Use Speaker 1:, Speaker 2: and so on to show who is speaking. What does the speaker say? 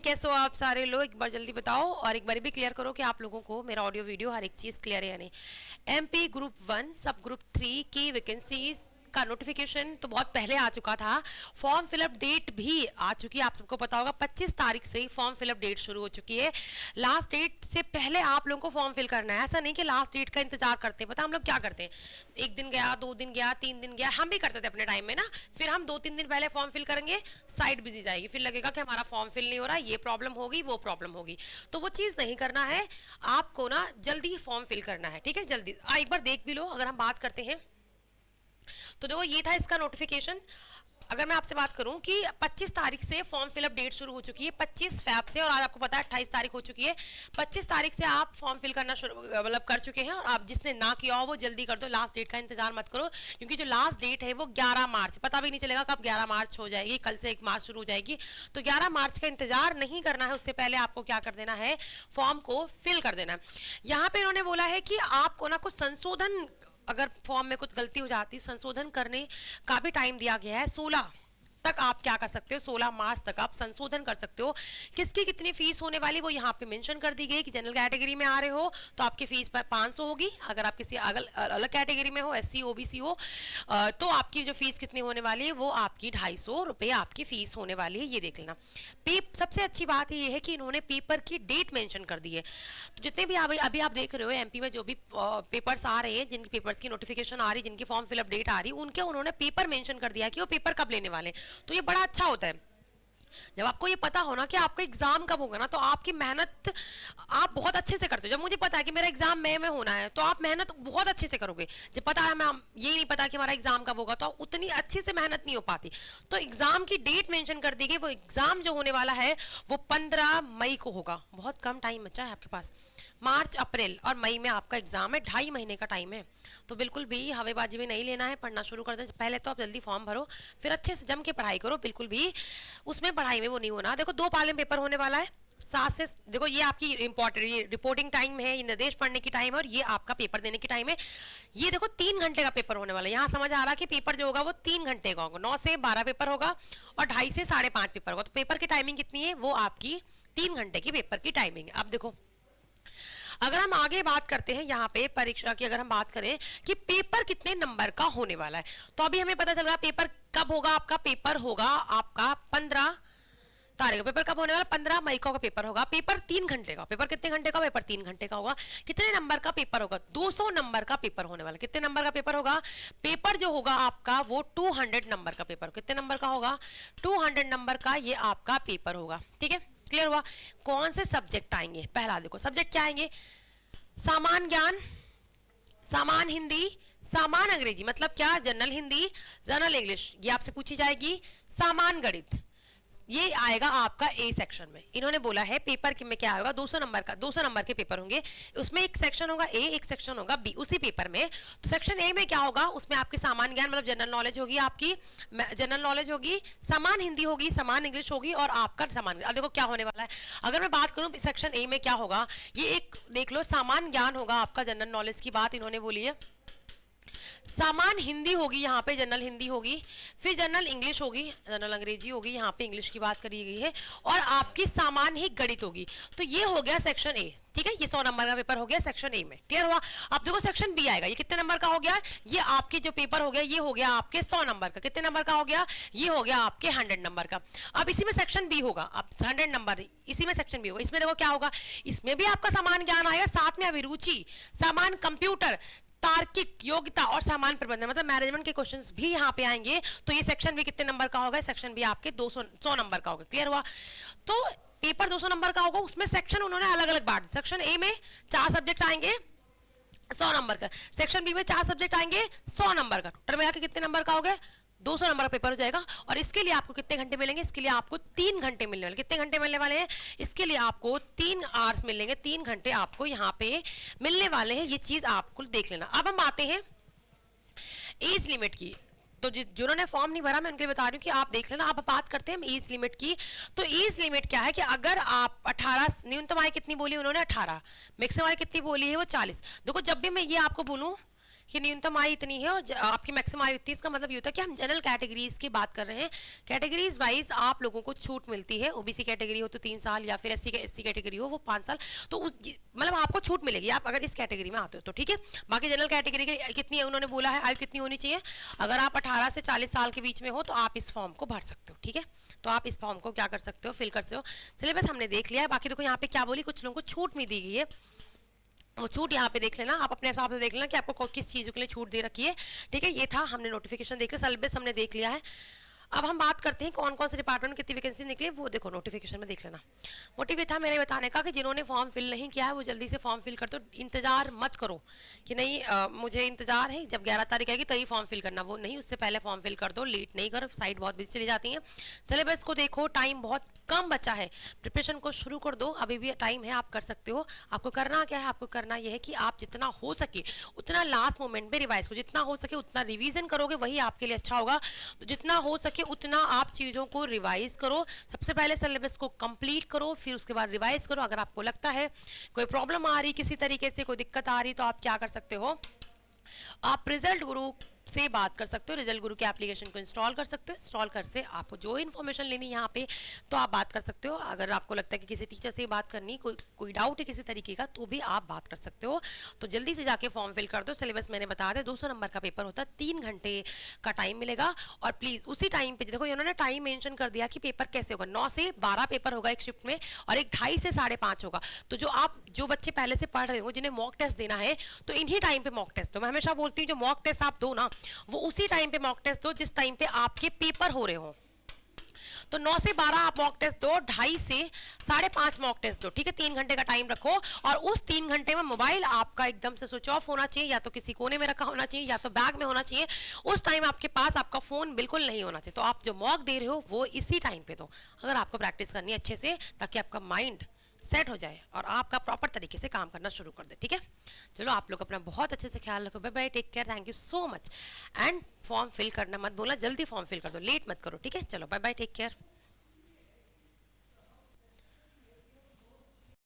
Speaker 1: कैसे हो आप सारे लोग? एक बार जल्दी बताओ और एक बार भी क्लियर करो कि आप लोगों को मेरा ऑडियो वीडियो हर एक चीज़ क्लियर है या नहीं। एमपी ग्रुप 1 सब ग्रुप 3 की वैकेंसीज का नोटिफिकेशन तो बहुत पहले आ चुका था। फॉर्म फिलअप डेट भी आ चुकी है, आप सबको पता होगा 25 तारीख से फॉर्म फिलअप डेट शुरू हो चुकी है। लास्ट डेट से पहले आप लोगों को फॉर्म फिल करना है, ऐसा नहीं कि लास्ट डेट का इंतजार करते हैं। पता हम लोग क्या करते हैं, एक दिन गया, 2 दिन गया, 3 दिन गया, हम भी करते थे अपने टाइम में ना। फिर हम 2-3 दिन पहले फॉर्म फिल करेंगे, साइट बिजी जाएगी, फिर लगेगा कि हमारा फॉर्म फिल नहीं हो रहा, ये प्रॉब्लम होगी, वो प्रॉब्लम होगी। तो वो चीज़ नहीं करना है आपको ना, जल्दी फॉर्म फिल करना है, ठीक है। जल्दी एक बार देख भी लो। अगर हम बात करते हैं तो देखो ये था इसका नोटिफिकेशन। अगर मैं आपसे बात करूं कि 25 तारीख से फॉर्म फिलअप डेट शुरू हो चुकी है, 25 फैब से, और आज आपको पता है 28 तारीख हो चुकी है। 25 तारीख से आप फॉर्म फिल करना मतलब कर चुके हैं, और आप जिसने ना किया हो वो जल्दी कर दो, लास्ट डेट का इंतजार मत करो, क्योंकि जो लास्ट डेट है वो 11 मार्च, पता भी नहीं चलेगा कब 11 मार्च हो जाएगी, कल से 1 मार्च शुरू हो जाएगी। तो 11 मार्च का इंतजार नहीं करना है, उससे पहले आपको क्या कर देना है, फॉर्म को फिल कर देना है। यहाँ पे इन्होंने बोला है कि आपको ना कुछ संशोधन, अगर फॉर्म में कुछ गलती हो जाती है, संशोधन करने का भी टाइम दिया गया है। 16 तक आप क्या कर सकते हो, 16 मार्च तक आप संशोधन कर सकते हो। किसकी कितनी फीस होने वाली वो यहाँ पे मेंशन कर दी गई कि जनरल कैटेगरी में आ रहे हो तो आपकी फीस 500 होगी। अगर आप किसी अलग कैटेगरी में हो, SC OBC हो, तो आपकी जो फीस कितनी होने वाली है वो आपकी 250 रुपये आपकी फीस होने वाली है। ये देख लेना। सबसे अच्छी बात ये है कि इन्होंने पेपर की डेट मेंशन कर दी है। तो जितने भी अभी आप देख रहे हो MP में जो भी पेपर्स आ रहे हैं, जिनकी पेपर्स की नोटिफिकेशन आ रही है, जिनकी फॉर्म फिलअप डेट आ रही है, उनके उन्होंने पेपर मेंशन कर दिया है कि वो पेपर कब लेने वाले हैं। तो ये बड़ा अच्छा होता है जब आपको ये पता हो ना कि आपका एग्जाम कब होगा ना, तो आपकी मेहनत आप बहुत अच्छे से करते हो। जब मुझे पता है कि मेरा एग्जाम मई में होना है तो आप मेहनत बहुत अच्छे से करोगे। जब पता है, मैं ये नहीं पता कि हमारा एग्जाम कब होगा, तो उतनी अच्छे से मेहनत नहीं हो पाती। तो एग्जाम की डेट मेंशन कर दी गई। वो एग्जाम जो होने वाला है वो 15 मई को होगा। बहुत कम टाइम बचा है आपके पास। मार्च, अप्रैल और मई में आपका एग्जाम है, 2.5 महीने का टाइम है। तो बिल्कुल भी हवेबाजी में नहीं लेना है, पढ़ना शुरू कर दें। पहले तो आप जल्दी फॉर्म भरो, फिर अच्छे से जम के पढ़ाई करो। बिल्कुल भी उसमें पढ़ाई में वो नहीं होना। देखो 2 पाले पेपर होने वाला है, 7 से, देखो ये आपकी इंपॉर्टेंट, ये रिपोर्टिंग टाइम है, ये निर्देश पढ़ने की टाइम है, और ये आपका पेपर देने की टाइम है। ये देखो 3 घंटे का पेपर होने वाला है। यहाँ समझ आ रहा है कि पेपर जो होगा वो 3 घंटे का होगा। 9 से 12 पेपर होगा और 2.5 से 5.5 पेपर होगा। तो पेपर की टाइमिंग कितनी है, वो आपकी 3 घंटे की पेपर की टाइमिंग है। अब देखो अगर हम आगे बात करते हैं यहाँ पे परीक्षा की, अगर हम बात करें कि पेपर कितने नंबर का होने वाला है, तो अभी हमें पता चल रहा पेपर कब होगा। आपका पेपर होगा आपका 15 तारीख। पेपर कब होने वाला, 15 मई का पेपर होगा। पेपर 3 घंटे का। पेपर कितने घंटे का, पेपर 3 घंटे का होगा। कितने नंबर का पेपर होगा, 200 नंबर का पेपर होने वाला। कितने नंबर का पेपर होगा, पेपर जो होगा आपका वो 200 नंबर का पेपर। कितने नंबर का होगा, 200 नंबर का ये आपका पेपर होगा। ठीक है, क्लियर हुआ। कौन से सब्जेक्ट आएंगे, पहला देखो सब्जेक्ट क्या आएंगे, सामान्य ज्ञान, सामान्य हिंदी, सामान्य अंग्रेजी, मतलब क्या, जनरल हिंदी, जनरल इंग्लिश, ये आपसे पूछी जाएगी। सामान्य गणित, ये आएगा आपका A सेक्शन में। इन्होंने बोला है पेपर में क्या होगा, 200 नंबर का, 200 नंबर के पेपर होंगे। उसमें एक सेक्शन होगा A, एक सेक्शन होगा B उसी पेपर में। तो सेक्शन A में क्या होगा, उसमें आपकी सामान्य ज्ञान मतलब जनरल नॉलेज होगी, आपकी जनरल नॉलेज होगी, सामान्य हिंदी होगी, सामान्य इंग्लिश होगी, और आपका सामान्य। अब देखो क्या होने वाला है, अगर मैं बात करूं सेक्शन A में क्या होगा, ये एक देख लो, सामान्य ज्ञान होगा आपका, जनरल नॉलेज की बात इन्होंने बोली है। सामान्य हिंदी होगी, यहाँ पे जनरल हिंदी होगी, फिर जनरल इंग्लिश होगी, जनरल अंग्रेजी होगी, यहाँ पे इंग्लिश की बात करी गई है, और आपकी सामान्य ही गणित होगी। तो ये हो गया सेक्शन A। ठीक है, ये 100 नंबर का पेपर हो गया सेक्शन A में। क्लियर हुआ। अब देखो सेक्शन B आएगा, ये कितने नंबर का हो गया, ये आपके जो पेपर हो गया ये हो गया आपके 100 नंबर का। कितने नंबर का हो गया, ये हो गया आपके 100 नंबर का। अब इसी में सेक्शन B होगा, अब 100 नंबर, इसी में सेक्शन B होगा। इसमें देखो क्या होगा, इसमें भी आपका सामान्य ज्ञान आएगा, साथ में अभिरुचि, सामान्य कंप्यूटर, तार्किक योग्यता और सामान्य प्रबंधन, मतलब मैनेजमेंट के क्वेश्चंस भी यहाँ पे आएंगे। तो ये सेक्शन भी कितने नंबर का होगा, सेक्शन भी आपके 100 नंबर का होगा। क्लियर हुआ। तो पेपर 200 नंबर का होगा, उसमें सेक्शन उन्होंने अलग अलग बांट। सेक्शन A में 4 सब्जेक्ट आएंगे 100 नंबर का, सेक्शन B में 4 सब्जेक्ट आएंगे 100 नंबर का। टोटल मिला के कितने नंबर का हो गया, 200 नंबर का पेपर हो जाएगा। और इसके लिए आपको कितने घंटे मिलेंगे, इसके लिए आपको 3 घंटे मिलने वाले। कितने घंटे मिलने वाले हैं, इसके लिए आपको 3 आवर्स मिलेंगे, 3 घंटे आपको यहाँ पे मिलने वाले हैं। ये चीज आपको देख लेना। अब हम आते हैं एज लिमिट की। तो जिन्होंने फॉर्म नहीं भरा मैं उनके लिए बता रही हूँ कि आप देख लेना। अब बात करते हैं हम एज लिमिट की। तो एज लिमिट क्या है कि अगर आप 18, न्यूनतम आयु कितनी बोली उन्होंने, 18, मैक्सिमम आयु कितनी बोली है वो 40। देखो जब भी मैं ये आपको बोलूँ कि न्यूनतम आयु इतनी है और आपकी मैक्सिमम आयु इतनी, इसका मतलब ये होता है कि हम जनरल कैटेगरीज की बात कर रहे हैं। कैटेगरीज वाइज आप लोगों को छूट मिलती है। ओबीसी कैटेगरी हो तो 3 साल, या फिर एससी कैटेगरी हो वो 5 साल, तो उस मतलब आपको छूट मिलेगी आप अगर इस कैटेगरी में आते हो तो, ठीक है। बाकी जनरल कैटेगरी की कितनी है उन्होंने बोला है, आयु कितनी होनी चाहिए, अगर आप 18 से 40 साल के बीच में हो तो आप इस फॉर्म को भर सकते हो, ठीक है। तो आप इस फॉर्म को क्या कर सकते हो, फिल कर सकते हो। सिलेबस हमने देख लिया है। बाकी देखो यहाँ पे क्या बोली, कुछ लोगों को छूट भी दी गई है, वो छूट यहाँ पे देख लेना, आप अपने हिसाब से देख लेना कि आपको किस चीज़ों के लिए छूट दे रखी है, ठीक है। ये था, हमने नोटिफिकेशन देख लिया, सिलेबस हमने देख लिया है। अब हम बात करते हैं कौन कौन से डिपार्टमेंट में कितनी वैकेंसी निकली है, वो देखो नोटिफिकेशन में देख लेना। मोटिव ये था मेरे बताने का कि जिन्होंने फॉर्म फिल नहीं किया है वो जल्दी से फॉर्म फिल कर दो। इंतजार मत करो कि नहीं मुझे इंतजार है जब 11 तारीख आएगी तभी फॉर्म फिल करना, वो नहीं, उससे पहले फॉर्म फिल कर दो, लेट नहीं करो, साइट बहुत बिजी चली जाती है। सिलेबस को देखो, टाइम बहुत कम बचा है, प्रिपरेशन को शुरू कर दो, अभी भी टाइम है, आप कर सकते हो। आपको करना क्या है, आपको करना यह है कि आप जितना हो सके उतना लास्ट मोमेंट में रिवाइज करो, जितना हो सके उतना रिवीजन करोगे वही आपके लिए अच्छा होगा। तो जितना हो सके उतना आप चीज़ों को रिवाइज करो। सबसे पहले सिलेबस को कंप्लीट करो, फिर उसके बाद रिवाइज करो। अगर आपको लगता है कोई प्रॉब्लम आ रही, किसी तरीके से कोई दिक्कत आ रही, तो आप क्या कर सकते हो, आप रिजल्ट गुरु से बात कर सकते हो, रिजल्ट गुरु के एप्लीकेशन को इंस्टॉल कर सकते हो। इंस्टॉल कर से आपको जो इन्फॉर्मेशन लेनी है यहाँ पे तो आप बात कर सकते हो। अगर आपको लगता है कि किसी टीचर से बात करनी, कोई डाउट है किसी तरीके का, तो भी आप बात कर सकते हो। तो जल्दी से जाके फॉर्म फिल कर दो। सिलेबस मैंने बता दिया, 200 नंबर का पेपर होता है, 3 घंटे का टाइम मिलेगा। और प्लीज़ उसी टाइम पे देखो, इन्होंने टाइम मेंशन कर दिया कि पेपर कैसे होगा, 9 से 12 पेपर होगा एक शिफ्ट में, और एक 2:30 से 5:30 होगा। तो जो बच्चे पहले से पढ़ रहे हो, जिन्हें मॉक टेस्ट देना है, तो इन्हीं टाइम पे मॉक टेस्ट दो। मैं हमेशा बोलती हूँ जो मॉक टेस्ट आप दो ना, वो उसी टाइम पे मॉक टेस्ट दो जिस टाइम पे आपके पेपर हो रहे हो। तो 9 से 12 आप मॉक टेस्ट दो, 2:30 से 5:30 मॉक टेस्ट दो, ठीक है। 3 घंटे का टाइम रखो, और उस 3 घंटे में मोबाइल आपका एकदम से स्विच ऑफ होना चाहिए, या तो किसी कोने में रखा होना चाहिए, या तो बैग में होना चाहिए। उस टाइम आपके पास आपका फोन बिल्कुल नहीं होना चाहिए। तो आप जो मॉक दे रहे हो वो इसी टाइम पे दो, अगर आपको प्रैक्टिस करनी है अच्छे से, ताकि आपका माइंड सेट हो जाए और आपका प्रॉपर तरीके से काम करना शुरू कर दे, ठीक है। चलो आप लोग अपना बहुत अच्छे से ख्याल रखो। Bye bye, take care, thank you so much. And form fill करना मत बोलना, जल्दी फॉर्म फिल कर दो, लेट मत करो, ठीक है। चलो बाय बाय, टेक केयर।